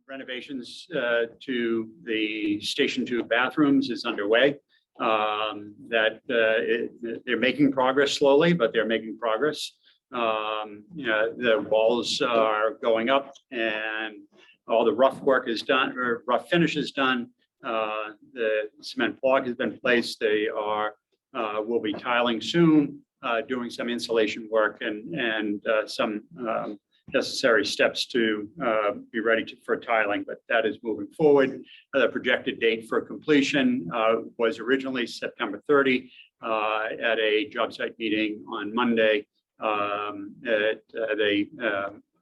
renovations to the Station 2 bathrooms is underway. They're making progress slowly, but they're making progress. The walls are going up and all the rough work is done, or rough finish is done. The cement block has been placed. They will be tiling soon, doing some insulation work and some necessary steps to be ready for tiling, but that is moving forward. The projected date for completion was originally September 30 at a job site meeting on Monday. They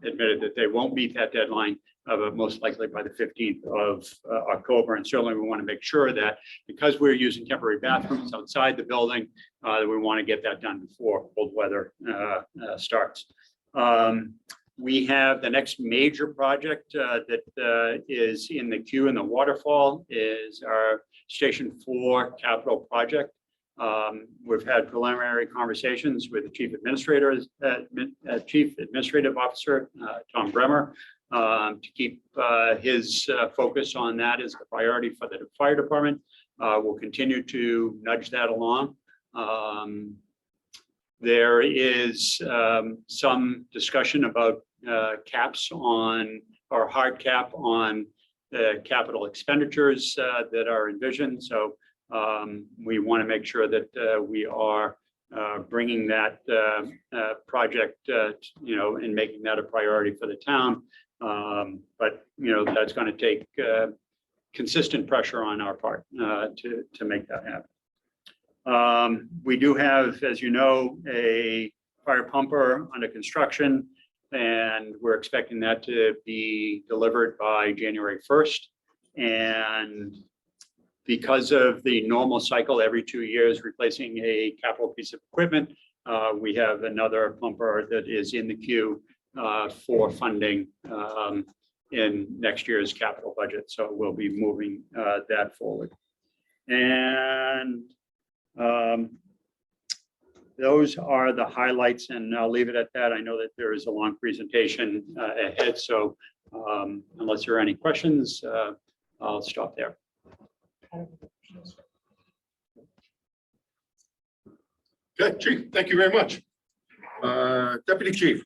admitted that they won't meet that deadline, but most likely by the 15th of October. And certainly we want to make sure that because we're using temporary bathrooms outside the building, that we want to get that done before cold weather starts. We have the next major project that is in the queue in the waterfall is our Station 4 capital project. We've had preliminary conversations with the Chief Administrative Officer, Tom Bremer, to keep his focus on that as a priority for the fire department. We'll continue to nudge that along. There is some discussion about caps on, or hard cap on, the capital expenditures that are envisioned. So we want to make sure that we are bringing that project, and making that a priority for the town. But that's going to take consistent pressure on our part to make that happen. We do have, as you know, a fire pumper under construction, and we're expecting that to be delivered by January 1st. And because of the normal cycle every 2 years replacing a capital piece of equipment, we have another pumper that is in the queue for funding in next year's capital budget. So we'll be moving that forward. And those are the highlights, and I'll leave it at that. I know that there is a long presentation ahead, so unless there are any questions, I'll stop there. Good, Chief. Thank you very much. Deputy Chief.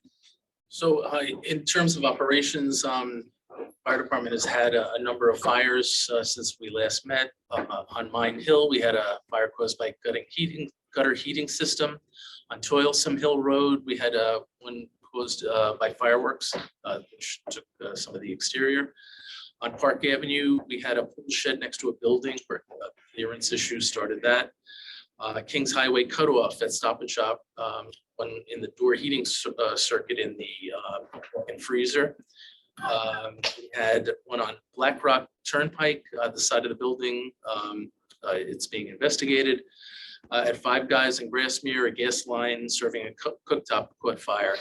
So in terms of operations, fire department has had a number of fires since we last met. On Mine Hill, we had a fire caused by gutter heating system. On Toilsome Hill Road, we had one caused by fireworks, which took some of the exterior. On Park Avenue, we had a pool shed next to a building where clearance issues started that. Kings Highway cutoff at Stop and Shop, one in the door heating circuit in the freezer. We had one on Black Rock Turnpike, the side of the building. It's being investigated. At Five Guys in Grassmere, a gas line serving a cooktop caught fire.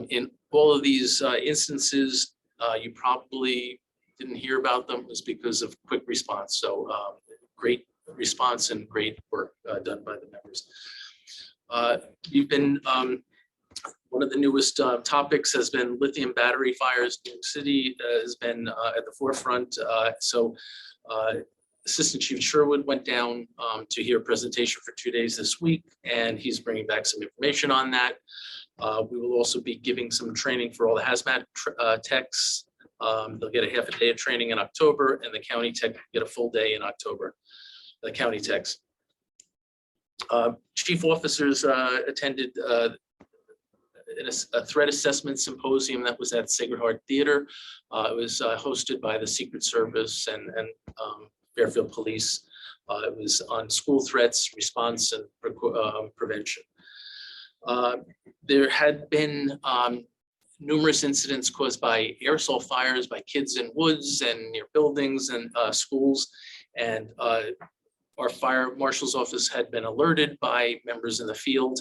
In all of these instances, you probably didn't hear about them was because of quick response. So great response and great work done by the members. You've been, one of the newest topics has been lithium battery fires. New York City has been at the forefront. Assistant Chief Sherwood went down to hear a presentation for 2 days this week, and he's bringing back some information on that. We will also be giving some training for all the hazmat techs. They'll get a half a day of training in October, and the county tech get a full day in October, the county techs. Chief officers attended a threat assessment symposium that was at Sacred Heart Theater. It was hosted by the Secret Service and Fairfield Police. It was on school threats, response, and prevention. There had been numerous incidents caused by aerosol fires by kids in woods and near buildings and schools. And our fire marshal's office had been alerted by members in the field.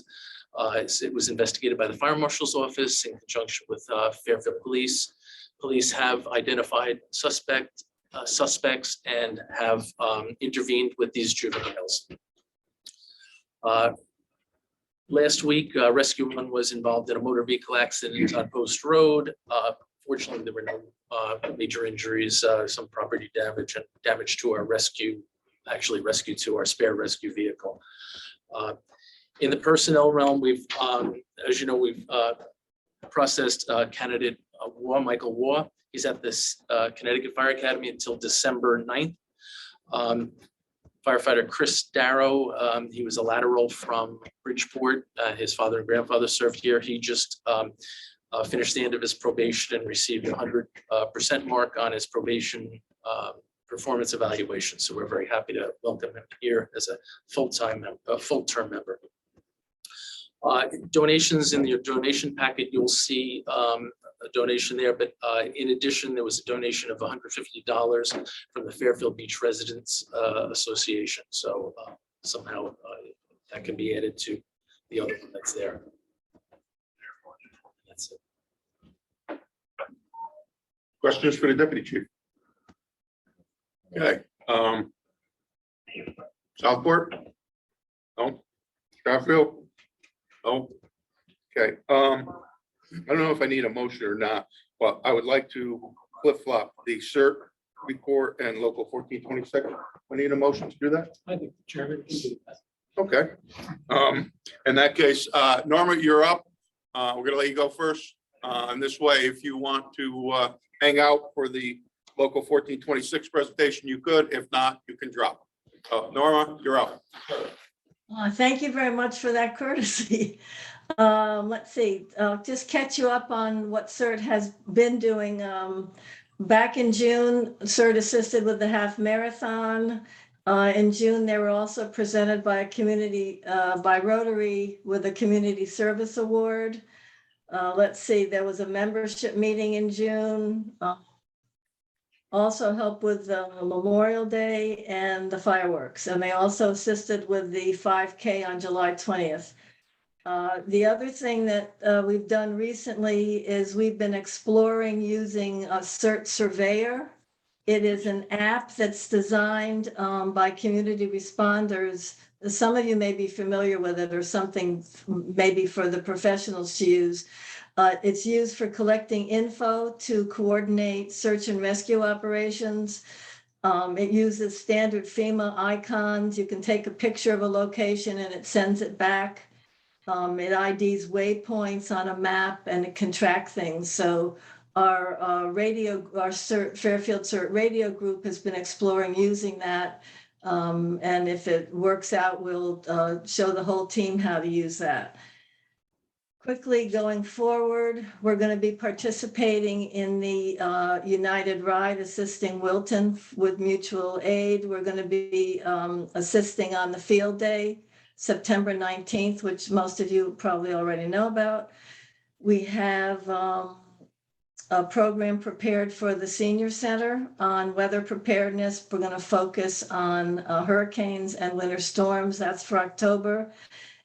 It was investigated by the fire marshal's office in conjunction with Fairfield Police. Police have identified suspects and have intervened with these juveniles. Last week, Rescue 1 was involved in a motor vehicle accident on Post Road. Fortunately, there were no major injuries, some property damage and damage to our rescue to our spare rescue vehicle. In the personnel realm, we've, as you know, we've processed candidate Michael Waugh. He's at this Connecticut Fire Academy until December 9th. Firefighter Chris Darrow, he was a lateral from Bridgeport. His father and grandfather served here. He just finished the end of his probation and received 100% mark on his probation performance evaluation. So we're very happy to welcome him here as a full-term member. Donations in your donation packet, you'll see a donation there, but in addition, there was a donation of $150 from the Fairfield Beach Residents Association. So somehow that can be added to the other one that's there. That's it. Questions for the deputy chief? Okay. Southport? No. Strathfield? No. Okay. I don't know if I need a motion or not, but I would like to flip-flop the CERT report and local 1426. I need a motion to do that. I think the chairman can do that. Okay. In that case, Norma, you're up. We're gonna let you go first. And this way, if you want to hang out for the local 1426 presentation, you could. If not, you can drop. Norma, you're up. Thank you very much for that courtesy. Let's see, just catch you up on what CERT has been doing. Back in June, CERT assisted with the half marathon. In June, they were also presented by a community, by Rotary with a community service award. Let's see, there was a membership meeting in June. Also helped with the Memorial Day and the fireworks. And they also assisted with the 5K on July 20th. The other thing that we've done recently is we've been exploring using a CERT Surveyor. It is an app that's designed by community responders. Some of you may be familiar with it, or something maybe for the professionals to use. It's used for collecting info to coordinate search and rescue operations. It uses standard FEMA icons. You can take a picture of a location and it sends it back. It IDs waypoints on a map and it can track things. So our CERT, Fairfield CERT radio group has been exploring using that. And if it works out, we'll show the whole team how to use that. Quickly going forward, we're going to be participating in the United Ride, assisting Wilton with mutual aid. We're going to be assisting on the field day, September 19th, which most of you probably already know about. We have a program prepared for the senior center on weather preparedness. We're going to focus on hurricanes and winter storms. That's for October.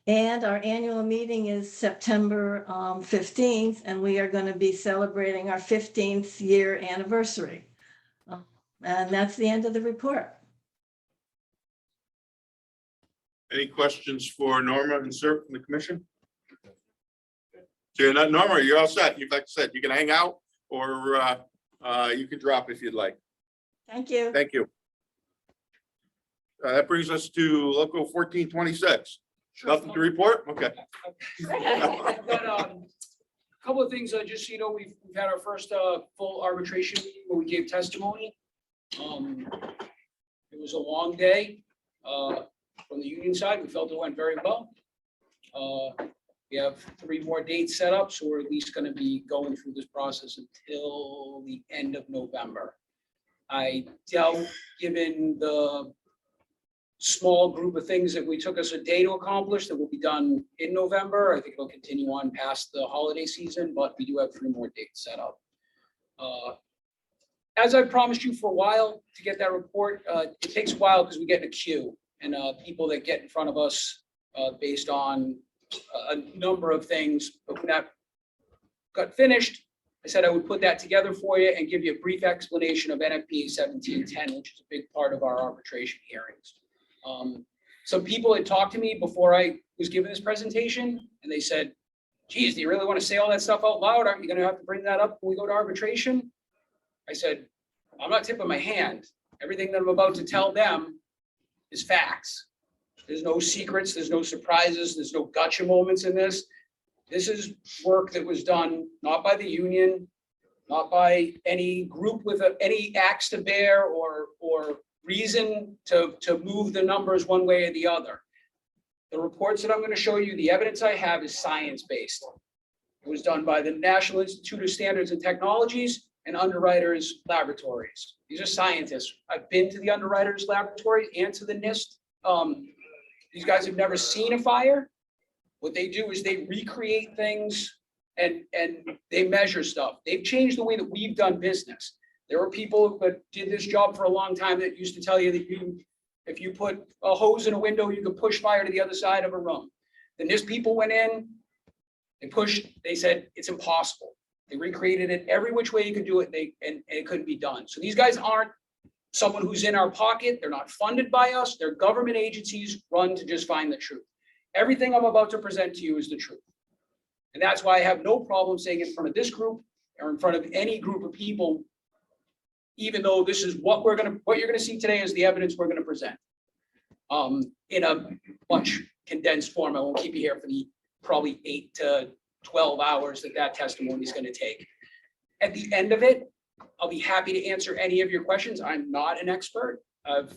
And our annual meeting is September 15th, and we are going to be celebrating our 15th year anniversary. And that's the end of the report. Any questions for Norma and CERT from the commission? So you're not, Norma, you're all set. Like I said, you can hang out or you can drop if you'd like. Thank you. Thank you. That brings us to local 1426. Nothing to report? Okay. I've got a couple of things, just so you know, we've had our first full arbitration meeting where we gave testimony. It was a long day from the union side. We felt it went very well. We have 3 more dates set up, so we're at least going to be going through this process until the end of November. I doubt, given the small group of things that we took us a day to accomplish, that will be done in November. I think it'll continue on past the holiday season, but we do have 3 more dates set up. As I promised you for a while to get that report, it takes a while because we get in a queue, and people that get in front of us based on a number of things. But when that got finished, I said I would put that together for you and give you a brief explanation of NFPA 1710, which is a big part of our arbitration hearings. Some people had talked to me before I was given this presentation, and they said, geez, do you really want to say all that stuff out loud? Aren't you going to have to bring that up when we go to arbitration? I said, I'm not tipping my hand. Everything that I'm about to tell them is facts. There's no secrets, there's no surprises, there's no gotcha moments in this. This is work that was done not by the union, not by any group with any axe to bear or reason to move the numbers one way or the other. The reports that I'm going to show you, the evidence I have is science-based. It was done by the National Institute of Standards and Technologies and Underwriters Laboratories. These are scientists. I've been to the Underwriters Laboratory and to the NIST. These guys have never seen a fire. What they do is they recreate things and they measure stuff. They've changed the way that we've done business. There were people that did this job for a long time that used to tell you that if you put a hose in a window, you could push fire to the other side of a room. Then NIST people went in, they said it's impossible. They recreated it every which way you could do it, and it couldn't be done. So these guys aren't someone who's in our pocket. They're not funded by us. They're government agencies run to just find the truth. Everything I'm about to present to you is the truth. And that's why I have no problem saying in front of this group or in front of any group of people, even though this is what you're going to see today is the evidence we're going to present in a much condensed form. I won't keep you here for the probably 8 to 12 hours that testimony is going to take. At the end of it, I'll be happy to answer any of your questions. I'm not an expert. I've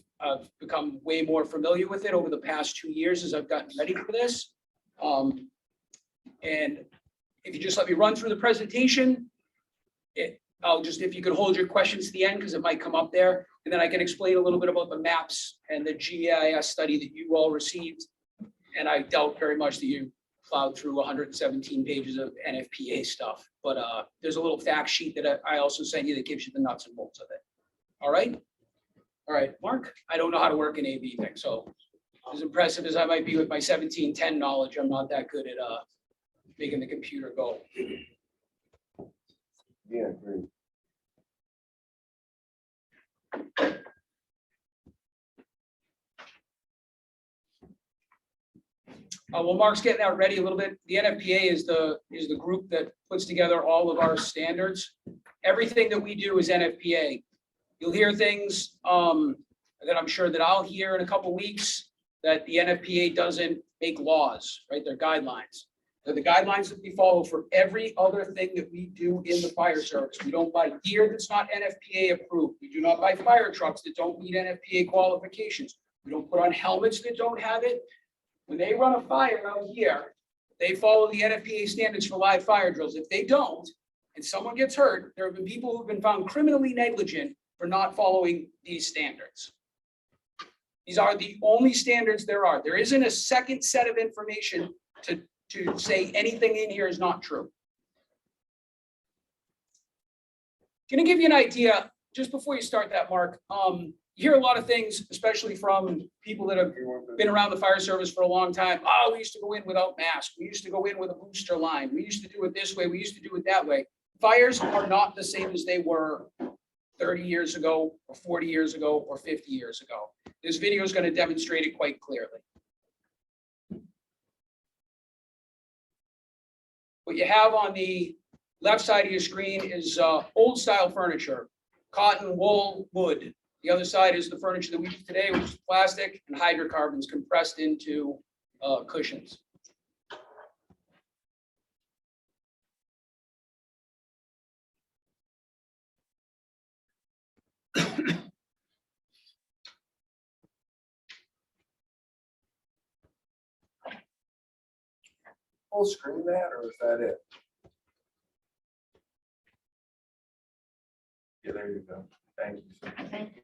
become way more familiar with it over the past 2 years as I've gotten ready for this. And if you just let me run through the presentation, if you could hold your questions to the end, because it might come up there, and then I can explain a little bit about the maps and the GIS study that you all received. And I doubt very much that you plowed through 117 pages of NFPA stuff, but there's a little fact sheet that I also sent you that gives you the nuts and bolts of it. All right. All right, Mark, I don't know how to work an AV thing, so as impressive as I might be with my 1710 knowledge, I'm not that good at making the computer go. Yeah, great. Well, Mark's getting that ready a little bit. The NFPA is the group that puts together all of our standards. Everything that we do is NFPA. You'll hear things that I'm sure that I'll hear in a couple of weeks, that the NFPA doesn't make laws, right? They're guidelines. They're the guidelines that we follow for every other thing that we do in the fire service. We don't buy gear that's not NFPA approved. We do not buy fire trucks that don't meet NFPA qualifications. We don't put on helmets that don't have it. When they run a fire out here, they follow the NFPA standards for live fire drills. If they don't, and someone gets hurt, there have been people who've been found criminally negligent for not following these standards. These are the only standards there are. There isn't a second set of information to say anything in here is not true. Going to give you an idea, just before you start that, Mark. You hear a lot of things, especially from people that have been around the fire service for a long time. Oh, we used to go in without masks. We used to go in with a booster line. We used to do it this way. We used to do it that way. Fires are not the same as they were 30 years ago, or 40 years ago, or 50 years ago. This video is going to demonstrate it quite clearly. What you have on the left side of your screen is old style furniture, cotton, wool, wood. The other side is the furniture that we use today, which is plastic and hydrocarbons compressed into cushions. Full screen that, or is that it? Yeah, there you go. Thank you, sir. Thank you.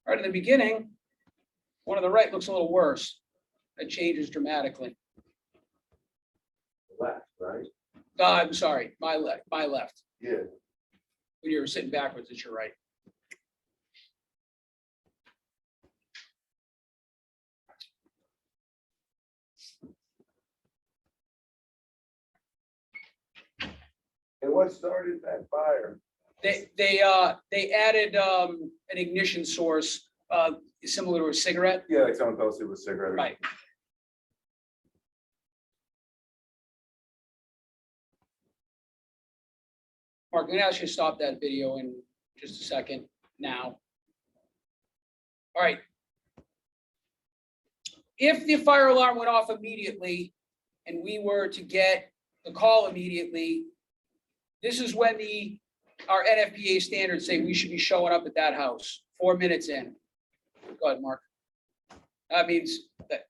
Right at the beginning, one on the right looks a little worse. It changes dramatically. Left, right? I'm sorry, my left. Yeah. When you're sitting backwards, it's your right. And what started that fire? They added an ignition source similar to a cigarette. Yeah, like someone posted with cigarette. Right. Mark, I'm gonna ask you to stop that video in just a second now. All right. If the fire alarm went off immediately and we were to get the call immediately, this is when our NFPA standards say we should be showing up at that house 4 minutes in. Go ahead, Mark. That means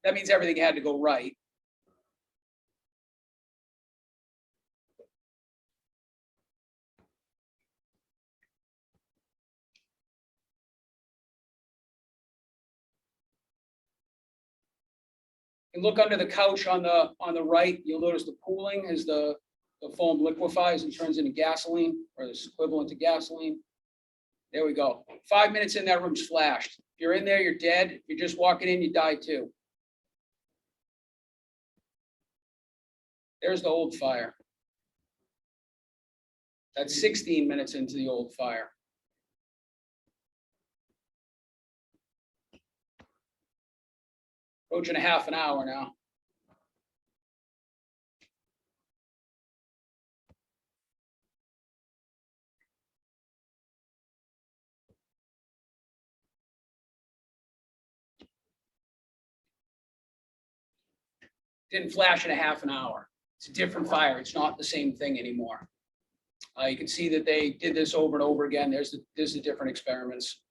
everything had to go right. And look under the couch on the right, you'll notice the pooling as the foam liquefies and turns into gasoline, or it's equivalent to gasoline. There we go. 5 minutes in, that room's flashed. If you're in there, you're dead. If you're just walking in, you die too. There's the old fire. That's 16 minutes into the old fire. Approaching a half an hour now. Didn't flash in a half an hour. It's a different fire. It's not the same thing anymore. You can see that they did this over and over again. There's the different experiments.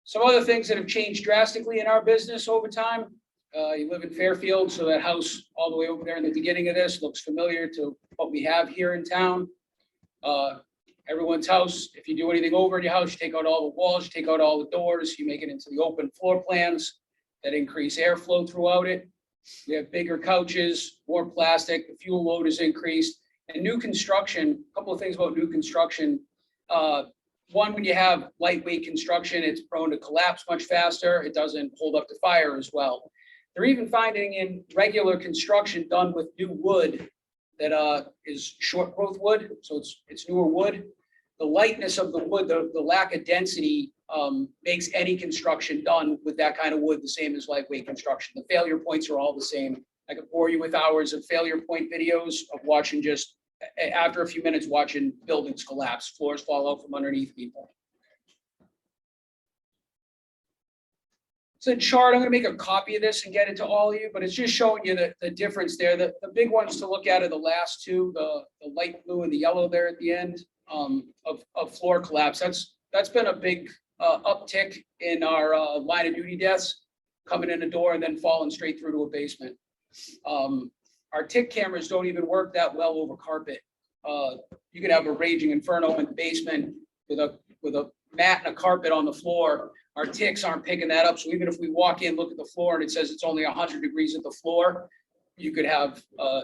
Some other things that have changed drastically in our business over time. You live in Fairfield, so that house all the way over there in the beginning of this looks familiar to what we have here in town. Everyone's house, if you do anything over in your house, you take out all the walls, you take out all the doors, you make it into the open floor plans that increase airflow throughout it. We have bigger couches, more plastic, the fuel load is increased. And new construction, a couple of things about new construction. One, when you have lightweight construction, it's prone to collapse much faster. It doesn't hold up to fire as well. They're even finding in regular construction done with new wood that is short growth wood, so it's newer wood. The lightness of the wood, the lack of density makes any construction done with that kind of wood the same as lightweight construction. The failure points are all the same. I could bore you with hours of failure point videos of watching just, after a few minutes, watching buildings collapse, floors fall out from underneath people. It's a chart. I'm going to make a copy of this and get it to all of you, but it's just showing you the difference there. The big ones to look at are the last two, the light blue and the yellow there at the end of floor collapse. That's been a big uptick in our line of duty deaths, coming in the door and then falling straight through to a basement. Our tick cameras don't even work that well over carpet. You could have a raging inferno in the basement with a mat and a carpet on the floor. Our ticks aren't picking that up. So even if we walk in, look at the floor, and it says it's only 100 degrees at the floor, you could have a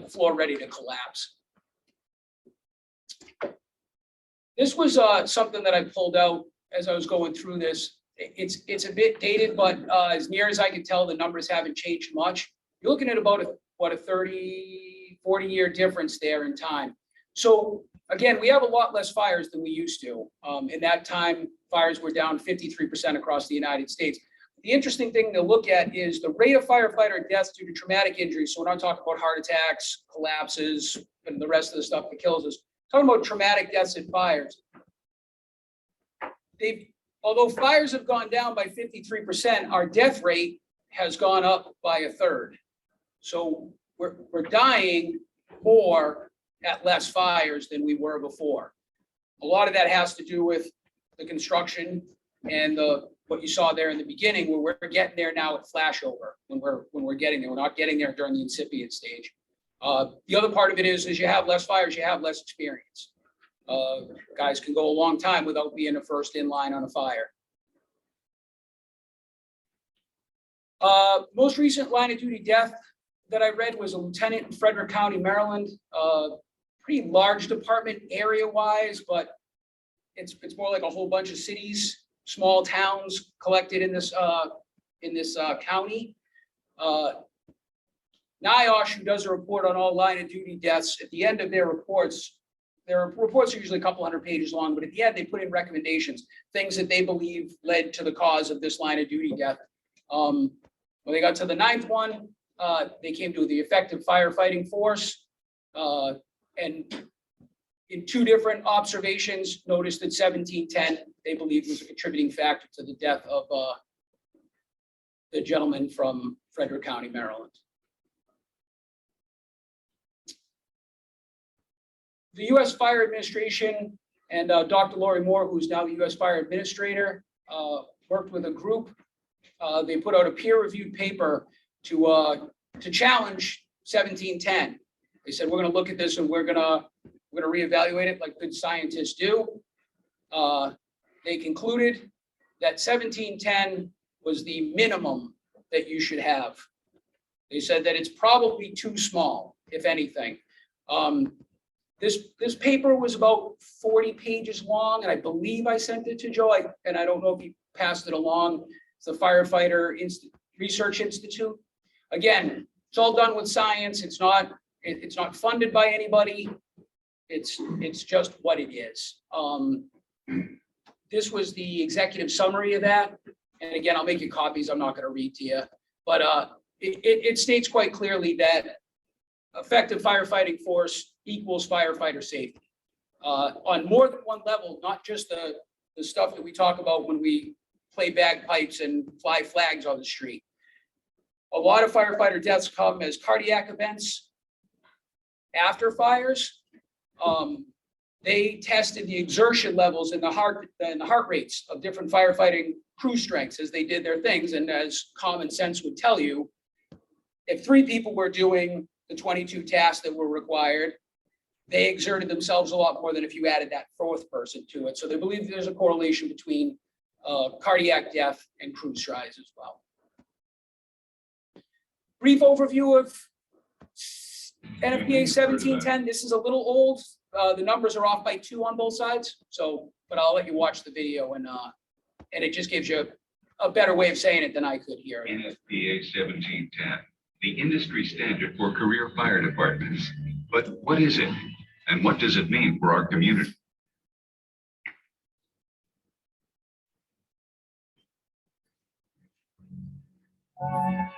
floor ready to collapse. This was something that I pulled out as I was going through this. It's a bit dated, but as near as I can tell, the numbers haven't changed much. You're looking at about a 30, 40-year difference there in time. So again, we have a lot less fires than we used to. In that time, fires were down 53% across the United States. The interesting thing to look at is the rate of firefighter deaths due to traumatic injuries. So we're not talking about heart attacks, collapses, and the rest of the stuff that kills us. We're talking about traumatic deaths in fires. Although fires have gone down by 53%, our death rate has gone up by a third. So we're dying more at less fires than we were before. A lot of that has to do with the construction and what you saw there in the beginning, where we're getting there now at flashover when we're getting there. We're not getting there during the incipient stage. The other part of it is you have less fires, you have less experience. Guys can go a long time without being the first in line on a fire. Most recent line of duty death that I read was a lieutenant in Frederick County, Maryland. Pretty large department area-wise, but it's more like a whole bunch of cities, small towns collected in this county. NIOSH, who does a report on all line of duty deaths, at the end of their reports, their reports are usually a couple hundred pages long, but at the end, they put in recommendations, things that they believe led to the cause of this line of duty death. When they got to the 9th one, they came to the effective firefighting force. And in 2 different observations, noticed that 1710, they believe, was a contributing factor to the death of the gentleman from Frederick County, Maryland. The U.S. Fire Administration and Dr. Lori Moore, who's now the U.S. Fire Administrator, worked with a group. They put out a peer-reviewed paper to challenge 1710. They said, we're going to look at this and we're going to reevaluate it like good scientists do. They concluded that 1710 was the minimum that you should have. They said that it's probably too small, if anything. This paper was about 40 pages long, and I believe I sent it to Joe, and I don't know if he passed it along. It's the Firefighter Research Institute. Again, it's all done with science. It's not funded by anybody. It's just what it is. This was the executive summary of that. And again, I'll make you copies. I'm not going to read to you, but it states quite clearly that effective firefighting force equals firefighter safety on more than one level, not just the stuff that we talk about when we play bagpipes and fly flags on the street. A lot of firefighter deaths come as cardiac events after fires. They tested the exertion levels and the heart rates of different firefighting crew strengths as they did their things. And as common sense would tell you, if 3 people were doing the 22 tasks that were required, they exerted themselves a lot more than if you added that 4th person to it. So they believe there's a correlation between cardiac death and crew strides as well. Brief overview of NFPA 1710. This is a little old. The numbers are off by 2 on both sides. So, but I'll let you watch the video and it just gives you a better way of saying it than I could here. NFPA 1710, the industry standard for career fire departments. But what is it? And what does it mean for our community?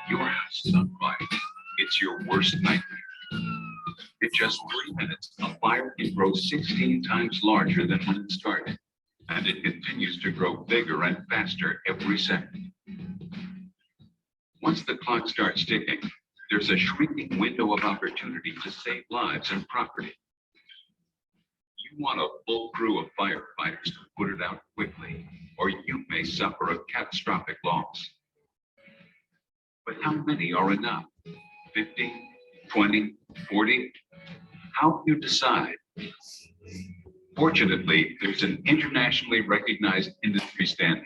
Your house is on fire. It's your worst nightmare. In just 3 minutes, a fire can grow 16 times larger than when it started, and it continues to grow bigger and faster every second. Once the clock starts ticking, there's a shrinking window of opportunity to save lives and property. You want a full crew of firefighters to put it out quickly, or you may suffer a catastrophic loss. But how many are enough? 50, 20, 40? How do you decide? Fortunately, there's an internationally recognized industry standard.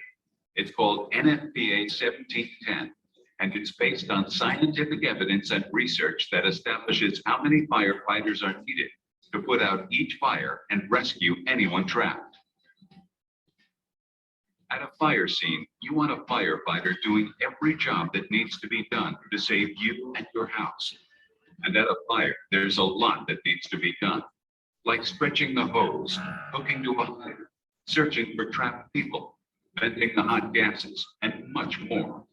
It's called NFPA 1710, and it's based on scientific evidence and research that establishes how many firefighters are needed to put out each fire and rescue anyone trapped. At a fire scene, you want a firefighter doing every job that needs to be done to save you and your house. And at a fire, there's a lot that needs to be done, like stretching the hose, hooking to a fire, searching for trapped people, venting the hot gases, and much more.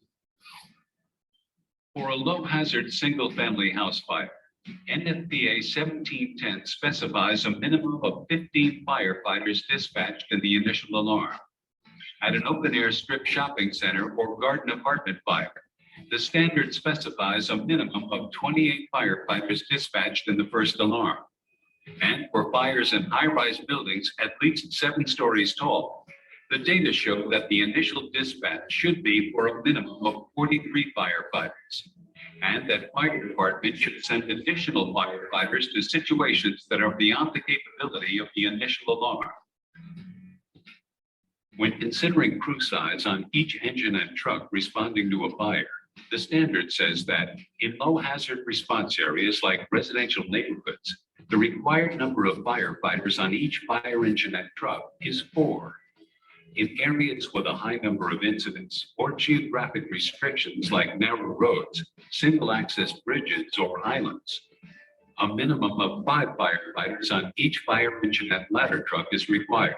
For a low-hazard single-family house fire, NFPA 1710 specifies a minimum of 15 firefighters dispatched in the initial alarm. At an open-air strip shopping center or garden apartment fire, the standard specifies a minimum of 28 firefighters dispatched in the first alarm. And for fires in high-rise buildings at least 7 stories tall, the data show that the initial dispatch should be for a minimum of 43 firefighters, and that fire departments should send additional firefighters to situations that are beyond the capability of the initial alarm. When considering crew size on each engine and truck responding to a fire, the standard says that in low hazard response areas like residential neighborhoods, the required number of firefighters on each fire engine and truck is 4. In areas with a high number of incidents or geographic restrictions like narrow roads, single access bridges, or islands, A minimum of 5 firefighters on each fire engine and ladder truck is required.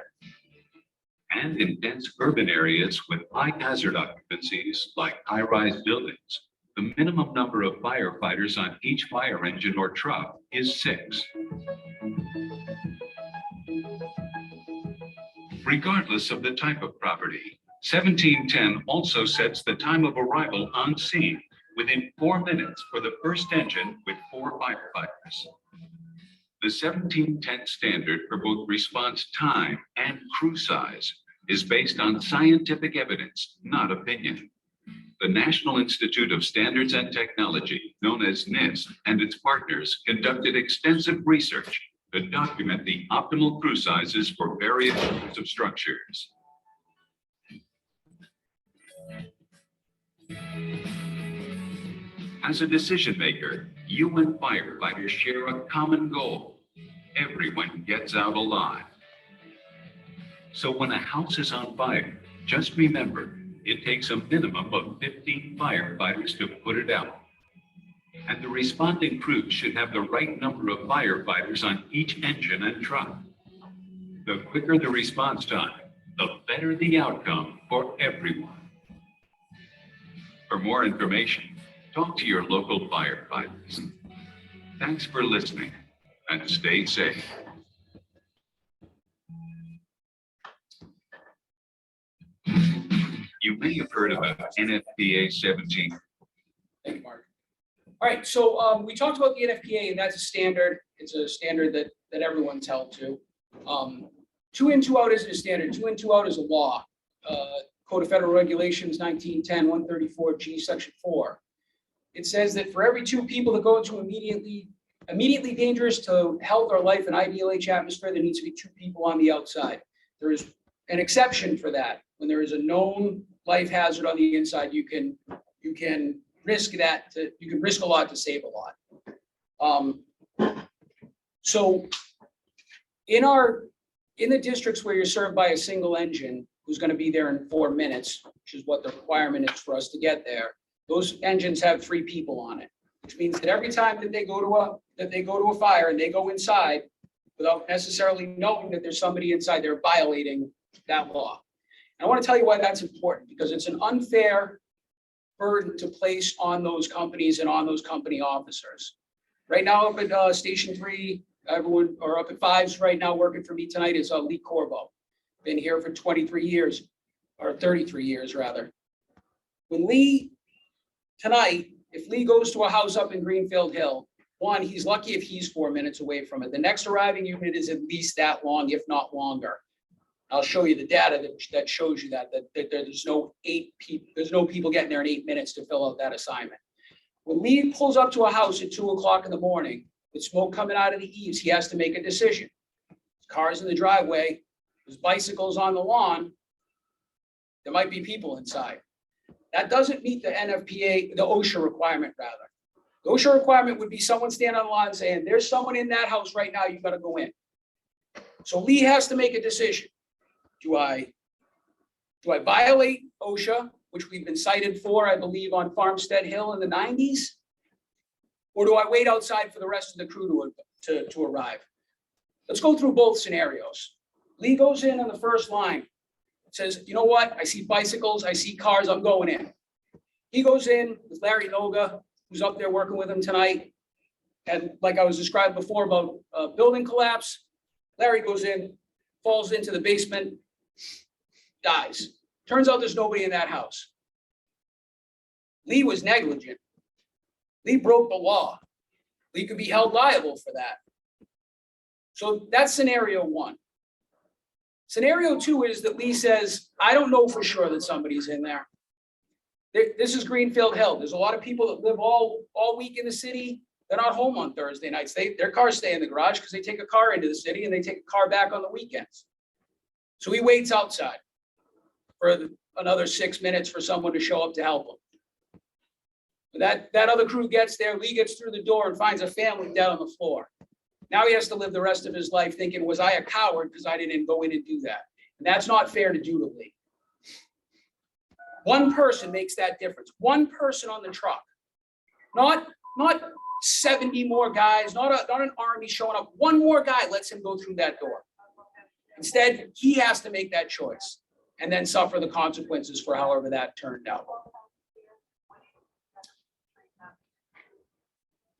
And in dense urban areas with high hazard occupancies like high-rise buildings, the minimum number of firefighters on each fire engine or truck is 6. Regardless of the type of property, 1710 also sets the time of arrival on scene within 4 minutes for the first engine with 4 firefighters. The 1710 standard for both response time and crew size is based on scientific evidence, not opinion. The National Institute of Standards and Technology, known as NIST, and its partners conducted extensive research to document the optimal crew sizes for various types of structures. As a decision maker, you and firefighters share a common goal. Everyone gets out alive. So when a house is on fire, just remember, it takes a minimum of 15 firefighters to put it out. And the responding crew should have the right number of firefighters on each engine and truck. The quicker the response time, the better the outcome for everyone. For more information, talk to your local firefighters. Thanks for listening and stay safe. You may have heard about NFPA 17. Thank you, Mark. All right, so we talked about the NFPA, and that's a standard. It's a standard that everyone's held to. 2 in, 2 out isn't a standard. 2 in, 2 out is a law. Code of Federal Regulations 1910, 134G, Section 4. It says that for every 2 people that go into immediately dangerous to health or life in IDLH atmosphere, there needs to be 2 people on the outside. There is an exception for that. When there is a known life hazard on the inside, you can risk that. You can risk a lot to save a lot. So in the districts where you're served by a single engine, who's going to be there in 4 minutes, which is what the requirement is for us to get there, those engines have 3 people on it, which means that every time that they go to a fire and they go inside without necessarily knowing that there's somebody inside, they're violating that law. And I want to tell you why that's important, because it's an unfair burden to place on those companies and on those company officers. Right now up at Station 3, everyone, or up at 5's right now working for me tonight is Lee Corbo. Been here for 23 years, or 33 years rather. When Lee, tonight, if Lee goes to a house up in Greenfield Hill, one, he's lucky if he's 4 minutes away from it. The next arriving unit is at least that long, if not longer. I'll show you the data that shows you that there's no people getting there in 8 minutes to fill out that assignment. When Lee pulls up to a house at 2 o'clock in the morning with smoke coming out of the eaves, he has to make a decision. Cars in the driveway, there's bicycles on the lawn, there might be people inside. That doesn't meet the NFPA, the OSHA requirement rather. The OSHA requirement would be someone standing on the lawn saying, there's someone in that house right now, you gotta go in. So Lee has to make a decision. Do I violate OSHA, which we've been cited for, I believe, on Farmstead Hill in the 90s? Or do I wait outside for the rest of the crew to arrive? Let's go through both scenarios. Lee goes in on the first line, says, you know what? I see bicycles, I see cars, I'm going in. He goes in with Larry Noga, who's up there working with him tonight. And like I was described before about building collapse, Larry goes in, falls into the basement, dies. Turns out there's nobody in that house. Lee was negligent. Lee broke the law. Lee could be held liable for that. So that's scenario 1. Scenario 2 is that Lee says, I don't know for sure that somebody's in there. This is Greenfield Hill. There's a lot of people that live all week in the city. They're not home on Thursday nights. Their cars stay in the garage because they take a car into the city and they take a car back on the weekends. So he waits outside for another 6 minutes for someone to show up to help him. That other crew gets there, Lee gets through the door and finds a family down on the floor. Now he has to live the rest of his life thinking, was I a coward because I didn't go in and do that? And that's not fair to do to Lee. One person makes that difference. One person on the truck. Not 70 more guys, not an army showing up. One more guy lets him go through that door. Instead, he has to make that choice and then suffer the consequences for however that turned out.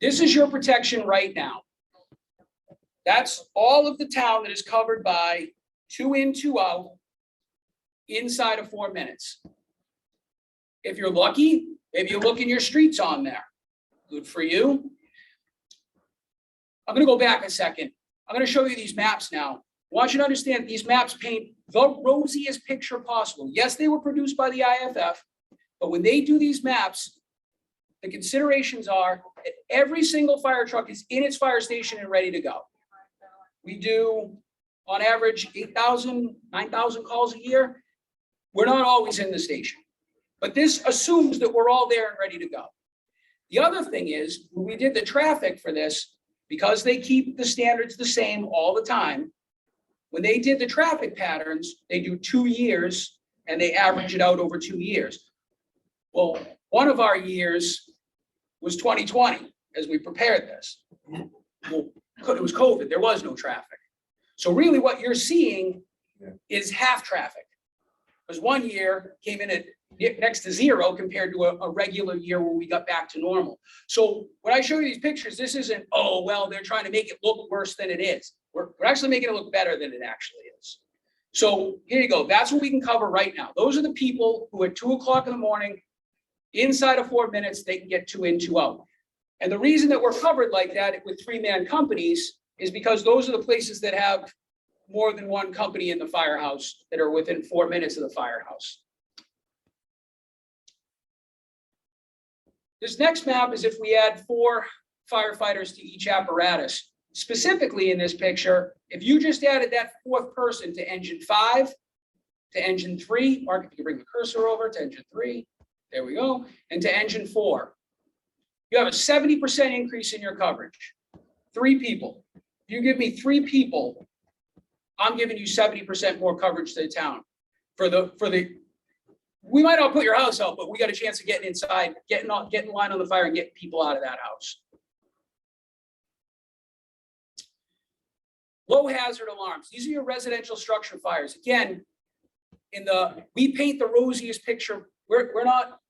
This is your protection right now. That's all of the town that is covered by 2 in, 2 out inside of 4 minutes. If you're lucky, maybe you look in your streets on there. Good for you. I'm going to go back a second. I'm going to show you these maps now. I want you to understand these maps paint the rosiest picture possible. Yes, they were produced by the IFF, but when they do these maps, the considerations are that every single fire truck is in its fire station and ready to go. We do, on average, 8,000, 9,000 calls a year. We're not always in the station, but this assumes that we're all there and ready to go. The other thing is, when we did the traffic for this, because they keep the standards the same all the time, when they did the traffic patterns, they do 2 years and they average it out over 2 years. Well, one of our years was 2020 as we prepared this. Well, it was COVID, there was no traffic. So really what you're seeing is half traffic. Because 1 year came in at next to 0 compared to a regular year where we got back to normal. So when I show you these pictures, this isn't, oh, well, they're trying to make it look worse than it is. We're actually making it look better than it actually is. So here you go. That's what we can cover right now. Those are the people who at 2 o'clock in the morning, inside of 4 minutes, they can get 2 in, 2 out. And the reason that we're covered like that with 3-man companies is because those are the places that have more than one company in the firehouse that are within 4 minutes of the firehouse. This next map is if we add 4 firefighters to each apparatus. Specifically in this picture, if you just added that 4th person to engine 5, to engine 3, Mark, if you can bring the cursor over to engine 3, there we go, and to engine 4. You have a 70% increase in your coverage. 3 people. If you give me 3 people, I'm giving you 70% more coverage to the town. We might not put your house out, but we got a chance of getting inside, getting in line on the fire and getting people out of that house. Low hazard alarms. These are your residential structure fires. Again, we paint the rosiest picture. We're not,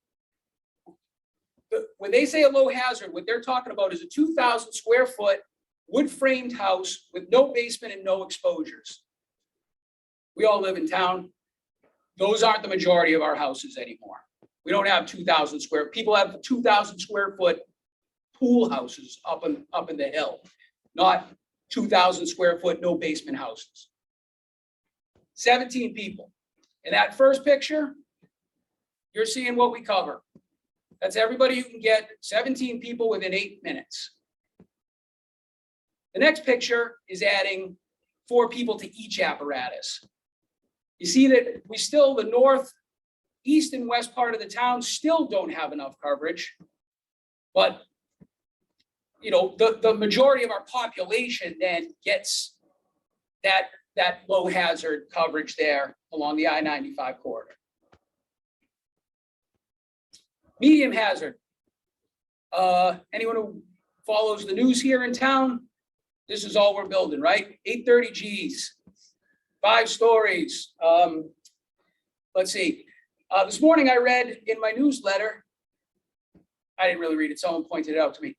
when they say a low hazard, what they're talking about is a 2,000 square foot wood framed house with no basement and no exposures. We all live in town. Those aren't the majority of our houses anymore. We don't have 2,000 square. People have 2,000 square foot pool houses up in the hill, not 2,000 square foot, no basement houses. 17 people. In that first picture, you're seeing what we cover. That's everybody you can get, 17 people within 8 minutes. The next picture is adding 4 people to each apparatus. You see that we still, the north, east, and west part of the town still don't have enough coverage, but you know, the majority of our population then gets that low hazard coverage there along the I-95 corridor. Medium hazard. Anyone who follows the news here in town, this is all we're building, right? 830 Gs, 5 stories. Let's see. This morning I read in my newsletter, I didn't really read it, someone pointed it out to me,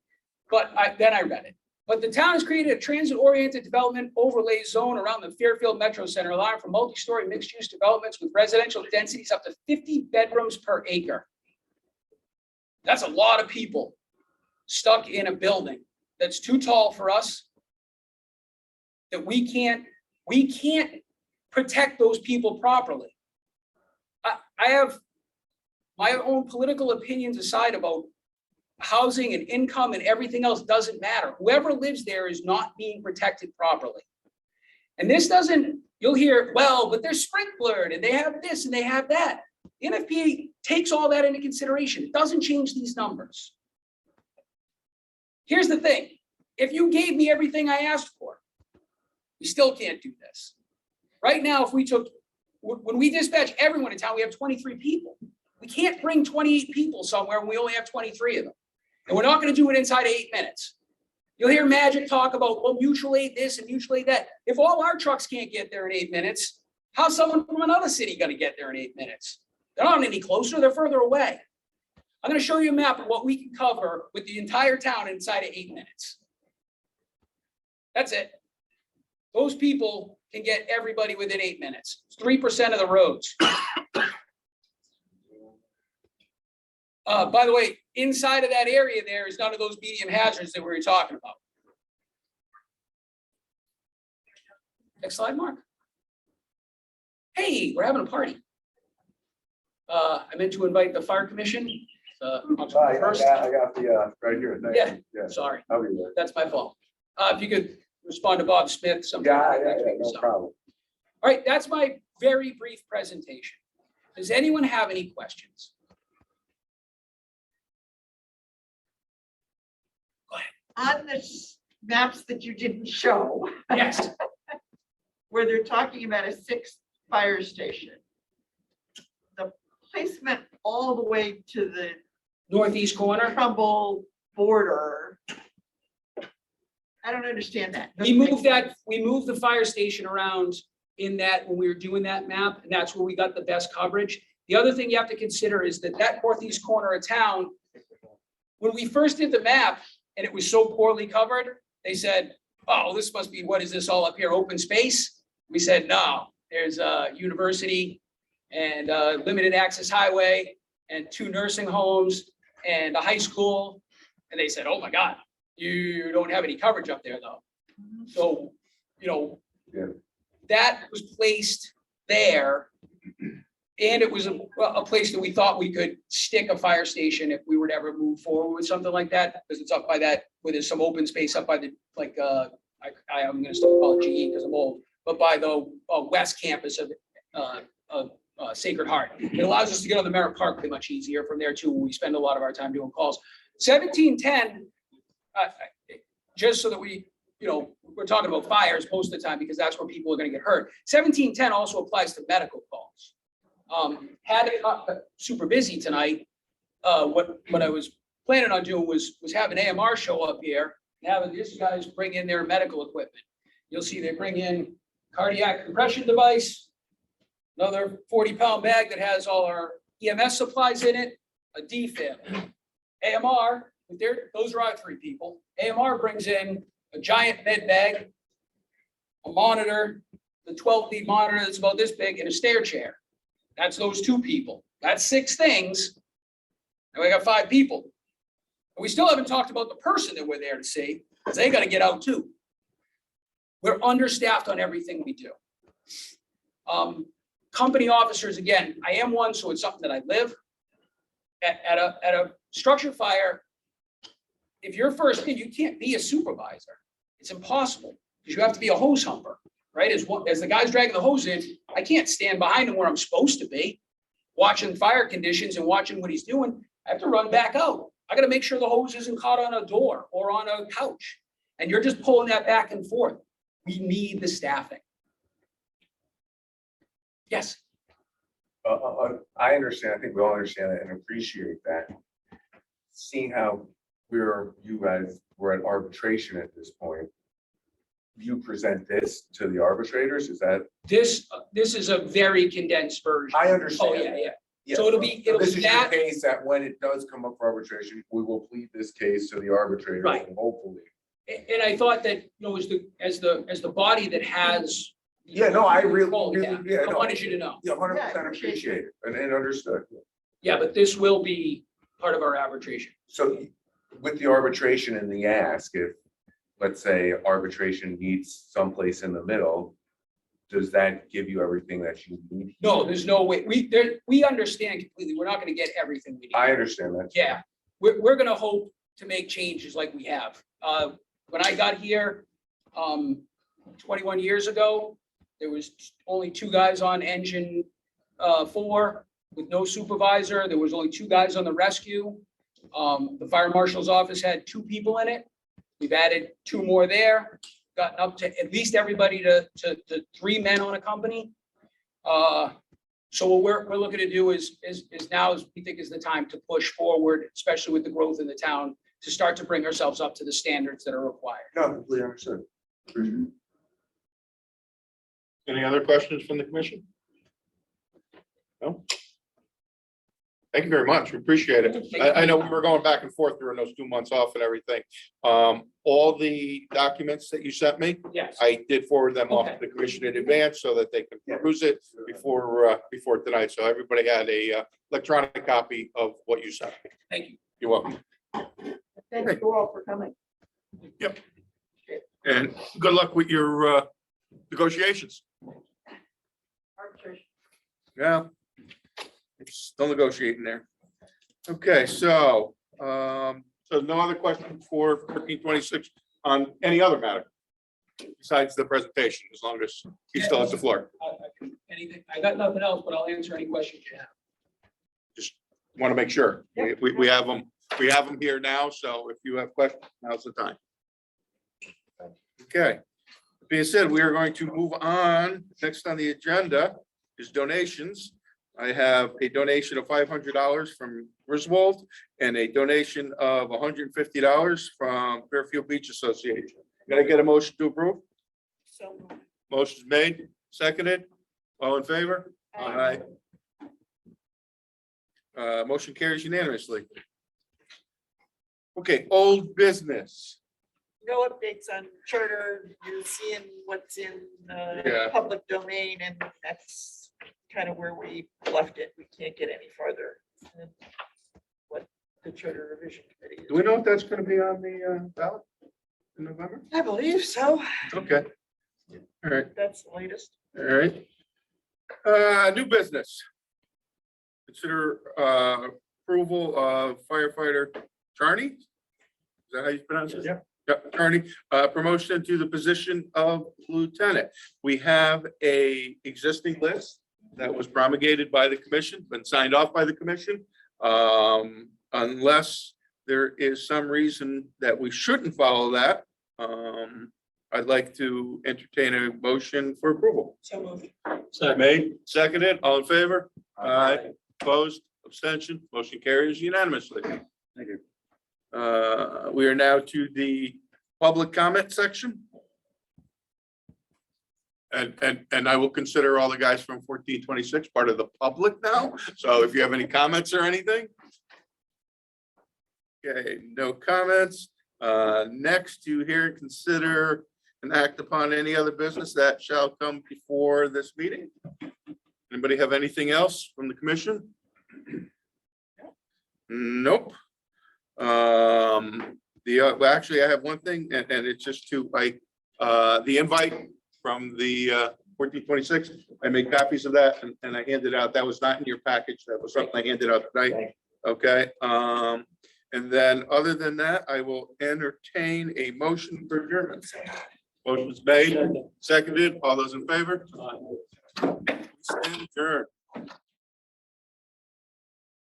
but then I read it. But the town has created a transit-oriented development overlay zone around the Fairfield Metro Center, allowing for multi-story mixed-use developments with residential densities up to 50 bedrooms per acre. That's a lot of people stuck in a building that's too tall for us, that we can't protect those people properly. I have my own political opinions aside about housing and income and everything else doesn't matter. Whoever lives there is not being protected properly. And this doesn't, you'll hear, well, but they're sprinklered and they have this and they have that. The NFPA takes all that into consideration. It doesn't change these numbers. Here's the thing. If you gave me everything I asked for, we still can't do this. Right now, when we dispatch everyone in town, we have 23 people. We can't bring 28 people somewhere when we only have 23 of them. And we're not gonna do it inside of 8 minutes. You'll hear Magic talk about, well, mutual aid this and mutual aid that. If all our trucks can't get there in 8 minutes, how's someone from another city gonna get there in 8 minutes? They're not any closer, they're further away. I'm gonna show you a map of what we can cover with the entire town inside of 8 minutes. That's it. Those people can get everybody within 8 minutes. It's 3% of the roads. By the way, inside of that area there is none of those medium hazards that we were talking about. Next slide, Mark. Hey, we're having a party. I meant to invite the fire commission. First. I got the, right here. Thank Yeah. you. Yeah, Sorry, I'll be there. that's my fault. If you could respond to Bob Smith sometime. next week or No so. problem. All right, that's my very brief presentation. Does anyone have any questions? On the maps that you didn't show, Yes, where they're talking about a 6th fire station. The placement all the way to the northeast corner. Trumbull border. I don't understand that. We moved that, we moved the fire station around in that when we were doing that map, and that's where we got the best coverage. The other thing you have to consider is that that northeast corner of town, when we first did the map and it was so poorly covered, they said, oh, this must be, what is this all up here, open space? We said, no, there's a university and a limited access highway and 2 nursing homes and a high school. And they said, oh my God, you don't have any coverage up there though. So, you know, Yeah. that was placed there. And it was a place that we thought we could stick a fire station if we were to ever move forward with something like that, because it's up by that, where there's some open space up by the, like, I'm gonna still call it GE because I'm old, but by the west campus of Sacred Heart. It allows us to get on the Merritt Parkway much easier from there too. We spend a lot of our time doing calls. 1710, just so that we, you know, we're talking about fires most of the time because that's where people are gonna get hurt. 1710 also applies to medical calls. Had it not been super busy tonight, what I was planning on doing was having AMR show up here and having these guys bring in their medical equipment. You'll see they bring in cardiac compression device, another 40-pound bag that has all our EMS supplies in it, a defib. AMR, those are our 3 people. AMR brings in a giant med bag, a monitor, the 12-lead monitor that's about this big, and a stair chair. That's those 2 people. That's 6 things. And we got 5 people. And we still haven't talked about the person that we're there to see, because they got to get out too. We're understaffed on everything we do. Company officers, again, I am one, so it's something that I live. At a structure fire, if you're first in, you can't be a supervisor. It's impossible, because you have to be a hose humper. Right, as the guy's dragging the hose in, I can't stand behind him where I'm supposed to be, watching fire conditions and watching what he's doing. I have to run back out. I got to make sure the hose isn't caught on a door or on a couch. And you're just pulling that back and forth. We need the staffing. Yes. I understand. I think we all understand it and appreciate that. Seeing how you guys were at arbitration at this point, you present this to the arbitrators, is that? This is a very condensed version. I understand. Oh, yeah. Yes. So it'll be This is your that, case that when it does come up for arbitration, we will plead this case to the arbitrators Right. and hopefully. and I thought that, you know, as the body that has. Yeah, no, I really, Yeah, yeah, I no. wanted you to know. Yeah, 100% appreciate it and understood. Yeah, but this will be part of our arbitration. So with the arbitration and the ask, if, let's say, arbitration meets someplace in the middle, does that give you everything that you need? No, there's no way. We understand completely. We're not gonna get everything we need. I understand that. Yeah, we're gonna hope to make changes like we have. When I got here, 21 years ago, there was only 2 guys on engine 4 with no supervisor. There was only 2 guys on the rescue. The fire marshal's office had 2 people in it. We've added 2 more there, gotten up to at least everybody to 3 men on a company. So what we're looking to do is now we think is the time to push forward, especially with the growth in the town, to start to bring ourselves up to the standards that are required. No, completely understood. Any other questions from the commission? No? Thank you very much. We appreciate it. I know we were going back and forth during those 2 months off and everything. All the documents that you sent me, Yes. I did forward them off to the commission in advance so that they can peruse it before tonight. So everybody had a electronic copy of what you sent me. Thank you. You're welcome. Thank you all for coming. And good luck with your negotiations. Arbitration. Yeah. It's still negotiating there. Okay, so no other questions for 1326 on any other matter besides the presentation, as long as he still has the floor. Anything, I got nothing else, but I'll answer any questions you have. Want to make sure. We have them here now, so if you have questions, now's the time. Okay. Being said, we are going to move on. Next on the agenda is donations. I have a donation of $500 from Griswold and a donation of $150 from Fairfield Beach Association. Can I get a motion to approve? So Motion made, seconded. All in favor? Aye. Motion carries unanimously. Okay, old business. no updates on charter. You're seeing what's in Yeah. the public domain, and that's kind of where we left it. We can't get any farther than what the charter revision committee Do we is. know if that's going to be on the ballot in November? I believe so. Okay. All right, That's the latest. all right. New business. Consider approval of firefighter Charney. Is that how you pronounce it? Yeah. Yeah, Charney, promotion to the position of lieutenant. We have a existing list that was promulgated by the commission, been signed off by the commission. Unless there is some reason that we shouldn't follow that, I'd like to entertain a motion for approval. So moved. Made, seconded, all in favor? Aye. Opposed, abstention, motion carries unanimously. Thank you. We are now to the public comment section. And I will consider all the guys from 1426 part of the public now. So if you have any comments or anything. Okay, no comments. Next, to hear and consider and act upon any other business that shall come before this meeting. Anybody have anything else from the commission? Nope. Well, actually, I have one thing, and it's just to the invite from the 1426. I made copies of that and I handed out. That was not in your package. That was something I handed out tonight. Okay. And then other than that, I will entertain a motion for adjournment. Motion's made, seconded. All those in favor? Stand adjourned.